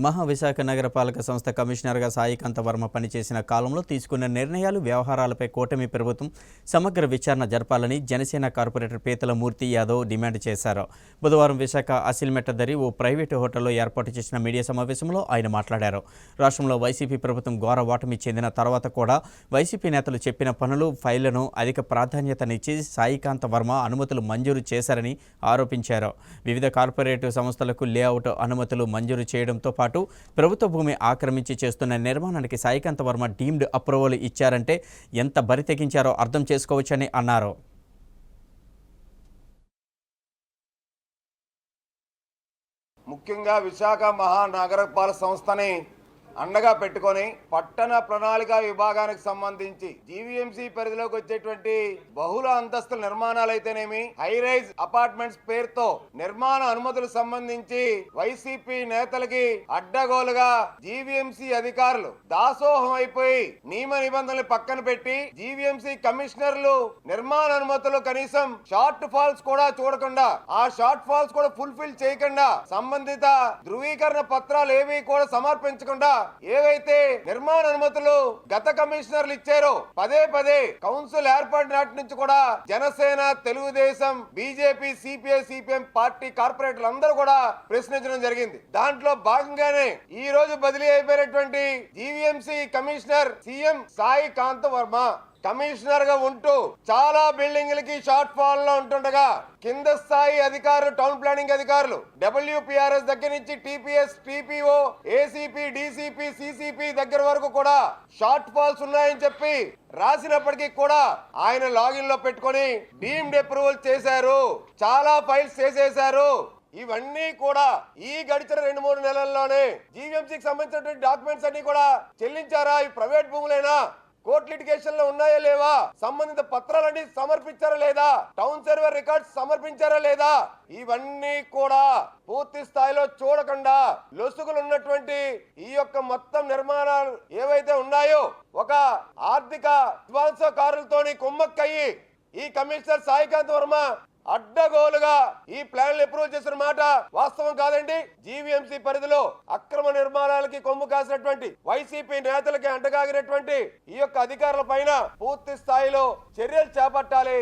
మహావిశాఖ నగరపాలక సంస్థ కమిషనర్గా సాయికాంత వర్మ పనిచేసిన కాలంలో తీసుకున్న నిర్ణయాలు, వ్యవహారాలపై కూటమి ప్రభుత్వం సమగ్ర విచారణ జరపాలని జనసేన కార్పొరేటర్ పీతల మూర్తి యాదవ్ డిమాండ్ చేశారు. బుధవారం విశాఖ అసిల్మెట్ట దరి ఓ ప్రైవేటు హోటల్లో ఏర్పాటు చేసిన మీడియా సమావేశంలో ఆయన మాట్లాడారు. రాష్ట్రంలో వైసీపీ ప్రభుత్వం ఘోర ఓటమి చెందిన తర్వాత కూడా వైసీపీ నేతలు చెప్పిన పనులు, ఫైళ్లను అధిక ప్రాధాన్యతనిచ్చి సాయికాంత వర్మ అనుమతులు మంజూరు చేశారని ఆరోపించారు. వివిధ కార్పొరేటివ్ సంస్థలకు లేఅవుట్ అనుమతులు మంజూరు చేయడంతో పాటు ప్రభుత్వ భూమి ఆక్రమించి చేస్తున్న నిర్మాణానికి సాయికాంత వర్మ డీమ్డ్ అప్రూవల్ ఇచ్చారంటే ఎంత బరి తెగించారో అర్థం చేసుకోవచ్చని అన్నారు. ముఖ్యంగా విశాఖ మహానగరపాలక సంస్థని అండగా పెట్టుకొని పట్టణ ప్రణాళిక విభాగానికి సంబంధించి జీవీఎంసీ పరిధిలోకి వచ్చేటువంటి బహుళ అంతస్తుల నిర్మాణాలు అయితేనేమి, హై రైజ్ అపార్ట్మెంట్స్ పేరుతో నిర్మాణ అనుమతులకు సంబంధించి వైసీపీ నేతలకి అడ్డగోలుగా జీవీఎంసీ అధికారులు దాసోహం అయిపోయి నియమ నిబంధనలు పక్కన పెట్టి జీవీఎంసీ కమిషనర్లు నిర్మాణ అనుమతులు కనీసం షార్ట్ ఫాల్స్ కూడా చూడకుండా, ఆ షార్ట్ ఫాల్స్ కూడా ఫుల్ఫిల్ చేయకుండా, సంబంధిత ధృవీకరణ పత్రాలు ఏవి కూడా సమర్పించకుండా ఏవైతే నిర్మాణ అనుమతులు గత కమిషనర్లు ఇచ్చారో పదే పదే కౌన్సిల్ ఏర్పాటు నాటి నుంచి కూడా Janasena, Telugu Desam, BJP, CPI, CPM party కార్పొరేటర్లు అందరూ కూడా ప్రశ్నించడం జరిగింది. దాంట్లో భాగంగానే ఈ రోజు బదిలీ అయిపోయినటువంటి GVMC commissioner CM Saikanth Varma commissioner గా ఉంటూ చాలా బిల్డింగ్లకి షార్ట్ ఫాల్ లో ఉంటుండగా కింద స్థాయి అధికారులు, టౌన్ ప్లానింగ్ అధికారులు డబ్ల్యూపీఆర్ఎస్ దగ్గర నుంచి TPS, TPO, ACP, DCP, CCP దగ్గర వరకు కూడా షార్ట్ ఫాల్స్ ఉన్నాయని చెప్పి రాసినప్పటికీ కూడా ఆయన లాగిన్ లో పెట్టుకొని డీమ్డ్ అప్రూవల్ చేశారు. చాలా ఫైల్స్ చేసేశారు. ఇవన్నీ కూడా ఈ గడిచిన 2-3 నెలల్లోనే జీవీఎంసీకి సంబంధించినటువంటి డాక్యుమెంట్స్ అన్ని కూడా చెల్లించారా? ఈ ప్రైవేట్ భూములైనా కోర్టు లిటిగేషన్ లో ఉన్నాయా లేవా? సంబంధిత పత్రాలన్నీ సమర్పించారా లేదా? టౌన్ సర్వే రికార్డ్స్ సమర్పించారా లేదా? ఇవన్నీ కూడా పూర్తి స్థాయిలో చూడకుండా లొసుగులు ఉన్నటువంటి ఈ యొక్క మొత్తం నిర్మాణాలు ఏవైతే ఉన్నాయో ఒక ఆర్థిక విధ్వంసకారులతోని కుమ్మక్కయ్యి ఈ కమిషనర్ సాయికాంత్ వర్మ అడ్డగోలుగా ఈ ప్లాన్లు అప్రూవ్ చేసిన మాట వాస్తవం కాదండి. జీవీఎంసీ పరిధిలో అక్రమ నిర్మాణాలకి కొమ్ము కాసినటువంటి వైసీపీ నేతలకి అంటగాగినటువంటి ఈ యొక్క అధికారుల పైన పూర్తి స్థాయిలో చర్యలు చేపట్టాలి.